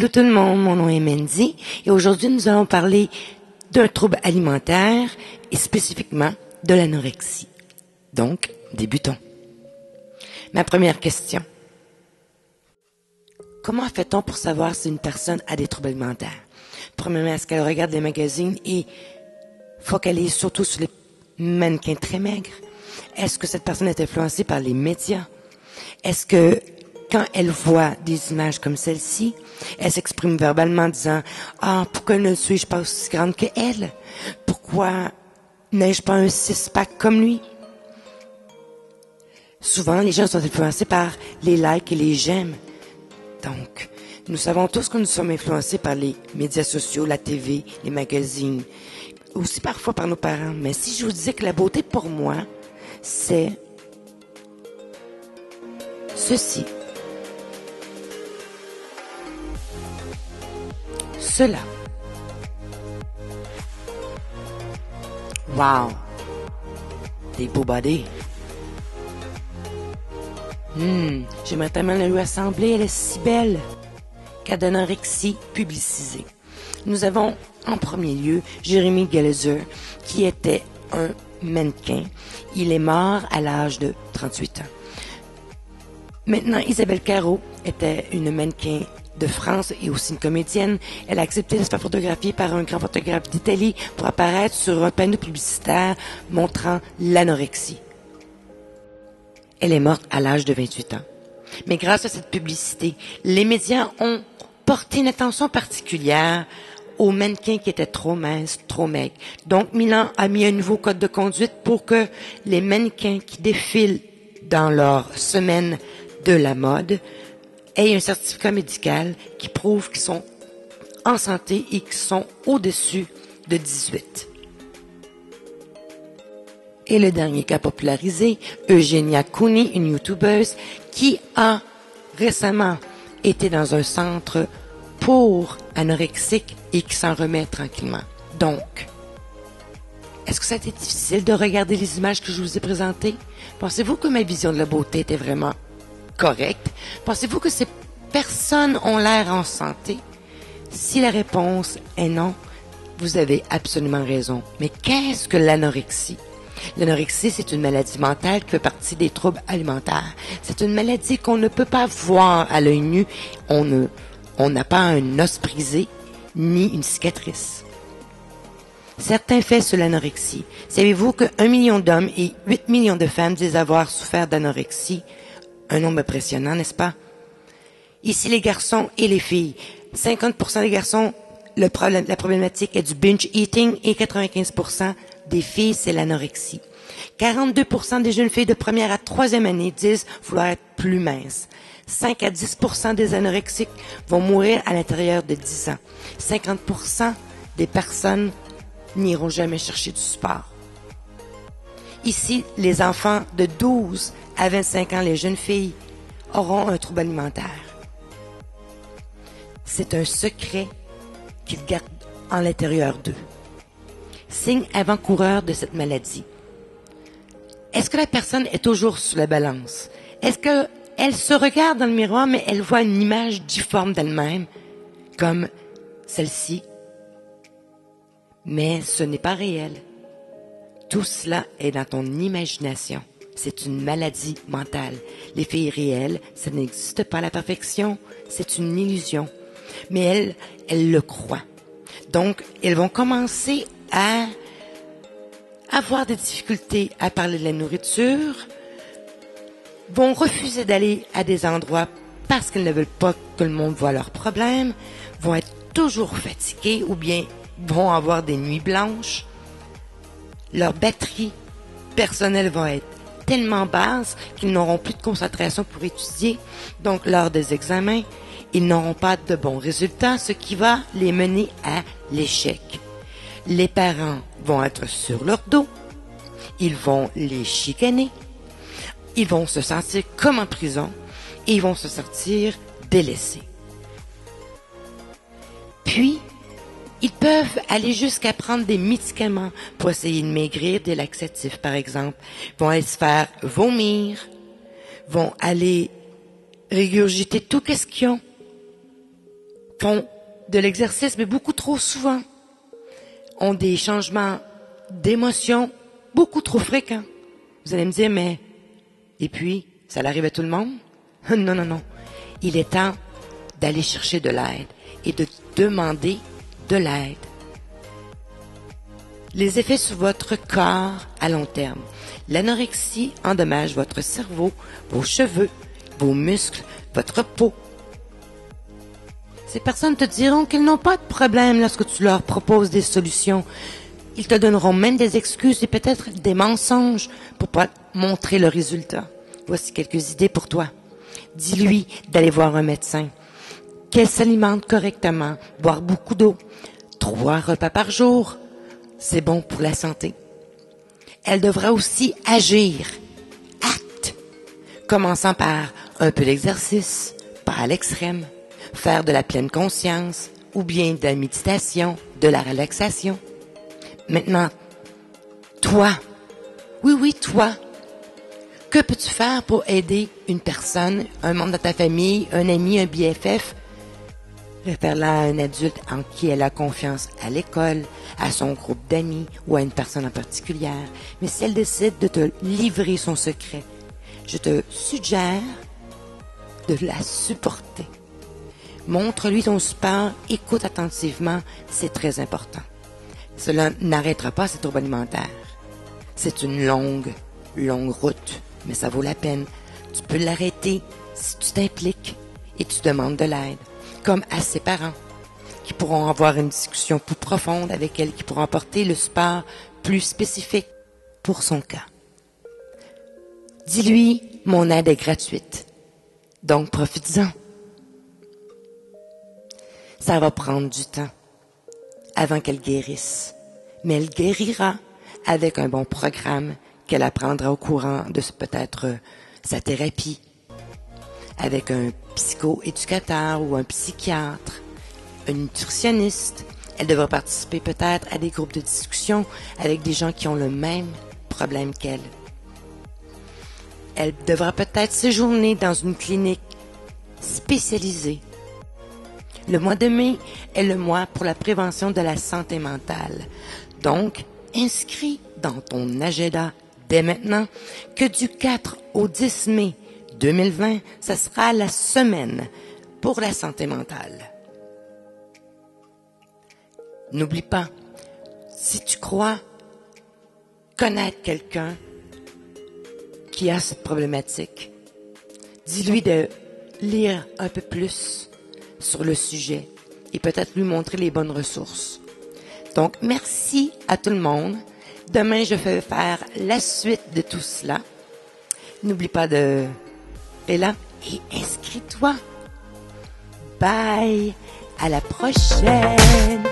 Allô tout le monde, mon nom est Mandy et aujourd'hui nous allons parler d'un trouble alimentaire et spécifiquement de l'anorexie. Donc, débutons. Ma première question. Comment fait-on pour savoir si une personne a des troubles alimentaires? Premièrement, est-ce qu'elle regarde les magazines et focalise surtout sur les mannequins très maigres? Est-ce que cette personne est influencée par les médias? Est-ce que quand elle voit des images comme celle-ci, elle s'exprime verbalement en disant « Ah, pourquoi ne suis-je pas aussi grande que elle? Pourquoi n'ai-je pas un six-pack comme lui? » Souvent, les gens sont influencés par les likes et les j'aime. Donc, nous savons tous que nous sommes influencés par les médias sociaux, la TV, les magazines, aussi parfois par nos parents. Mais si je vous disais que la beauté pour moi, c'est ceci. Cela. Wow! Des beaux body. J'aimerais tellement la lui assembler, elle est si belle. Cas d'anorexie publicisée. Nous avons en premier lieu Jeremy Gallagher, qui était un mannequin. Il est mort à l'âge de 38 ans. Maintenant, Isabelle Carrot était une mannequin de France et aussi une comédienne. Elle a accepté de se faire photographier par un grand photographe d'Italie pour apparaître sur un panneau publicitaire montrant l'anorexie. Elle est morte à l'âge de 28 ans. Mais grâce à cette publicité, les médias ont porté une attention particulière aux mannequins qui étaient trop minces, trop maigres. Donc, Milan a mis un nouveau code de conduite pour que les mannequins qui défilent dans leur semaine de la mode aient un certificat médical qui prouve qu'ils sont en santé et qu'ils sont au-dessus de 18. Et le dernier cas popularisé, Eugenia Cooney, une youtubeuse qui a récemment été dans un centre pour anorexiques et qui s'en remet tranquillement. Donc, est-ce que ça a été difficile de regarder les images que je vous ai présentées? Pensez-vous que ma vision de la beauté était vraiment correcte? Pensez-vous que ces personnes ont l'air en santé? Si la réponse est non, vous avez absolument raison. Mais qu'est-ce que l'anorexie? L'anorexie, c'est une maladie mentale qui fait partie des troubles alimentaires. C'est une maladie qu'on ne peut pas voir à l'œil nu. On n'a pas un os brisé ni une cicatrice. Certains faits sur l'anorexie. Savez-vous que 1 million d'hommes et 8 millions de femmes disent avoir souffert d'anorexie? Un nombre impressionnant, n'est-ce pas? Ici, les garçons et les filles. 50% des garçons, la problématique est du binge eating et 95% des filles, c'est l'anorexie. 42% des jeunes filles de première à troisième année disent vouloir être plus minces. 5 à 10% des anorexiques vont mourir à l'intérieur de 10 ans. 50% des personnes n'iront jamais chercher du sport. Ici, les enfants de 12 à 25 ans, les jeunes filles, auront un trouble alimentaire. C'est un secret qu'ils gardent en l'intérieur d'eux. Signe avant-coureur de cette maladie. Est-ce que la personne est toujours sur la balance? Est-ce qu'elle se regarde dans le miroir, mais elle voit une image difforme d'elle-même, comme celle-ci? Mais ce n'est pas réel. Tout cela est dans ton imagination. C'est une maladie mentale. Les filles réelles, ça n'existe pas à la perfection. C'est une illusion. Mais elles le croient. Donc, elles vont commencer à avoir des difficultés à parler de la nourriture, vont refuser d'aller à des endroits parce qu'elles ne veulent pas que le monde voit leurs problèmes, vont être toujours fatiguées ou bien vont avoir des nuits blanches. Leur batterie personnelle va être tellement basse qu'ils n'auront plus de concentration pour étudier. Donc, lors des examens, ils n'auront pas de bons résultats, ce qui va les mener à l'échec. Les parents vont être sur leur dos. Ils vont les chicaner. Ils vont se sentir comme en prison et ils vont se sentir délaissés. Puis, ils peuvent aller jusqu'à prendre des médicaments pour essayer de maigrir, des laxatifs par exemple. Ils vont aller se faire vomir, vont aller régurgiter tout ce qu'ils ont font de l'exercice, mais beaucoup trop souvent, ont des changements d'émotions beaucoup trop fréquents. Vous allez me dire, mais, et puis, ça arrive à tout le monde? Non, non, non. Il est temps d'aller chercher de l'aide et de demander de l'aide. Les effets sur votre corps à long terme. L'anorexie endommage votre cerveau, vos cheveux, vos muscles, votre peau. Ces personnes te diront qu'elles n'ont pas de problème lorsque tu leur proposes des solutions. Ils te donneront même des excuses et peut-être des mensonges pour pas montrer le résultat. Voici quelques idées pour toi. Dis-lui d'aller voir un médecin, qu'elle s'alimente correctement, boire beaucoup d'eau, 3 repas par jour. C'est bon pour la santé. Elle devra aussi agir. Acte. Commençant par un peu d'exercice, pas à l'extrême. Faire de la pleine conscience ou bien de la méditation, de la relaxation. Maintenant, toi. Oui, oui, toi. Que peux-tu faire pour aider une personne, un membre de ta famille, un ami, un BFF? Réfère-la à un adulte en qui elle a confiance à l'école, à son groupe d'amis ou à une personne en particulière. Mais si elle décide de te livrer son secret, je te suggère de la supporter. Montre-lui ton support, écoute attentivement, c'est très important. Cela n'arrêtera pas ses troubles alimentaires. C'est une longue route, mais ça vaut la peine. Tu peux l'arrêter si tu t'impliques et tu demandes de l'aide, comme à ses parents, qui pourront avoir une discussion plus profonde avec elle, qui pourront apporter le support plus spécifique pour son cas. Dis-lui, mon aide est gratuite, donc profites-en. Ça va prendre du temps avant qu'elle guérisse, mais elle guérira avec un bon programme qu'elle apprendra au courant de peut-être sa thérapie, avec un psychoéducateur ou un psychiatre, un nutritionniste. Elle devra participer peut-être à des groupes de discussion avec des gens qui ont le même problème qu'elle. Elle devra peut-être séjourner dans une clinique spécialisée. Le mois de mai est le mois pour la prévention de la santé mentale. Donc, inscris dans ton agenda dès maintenant que du 4 au 10 mai 2020, ça sera la semaine pour la santé mentale. N'oublie pas, si tu crois connaître quelqu'un qui a cette problématique, dis-lui de lire un peu plus sur le sujet et peut-être lui montrer les bonnes ressources. Donc, merci à tout le monde. Demain, je vais faire la suite de tout cela. N'oublie pas de être là et inscris-toi. Bye! À la prochaine!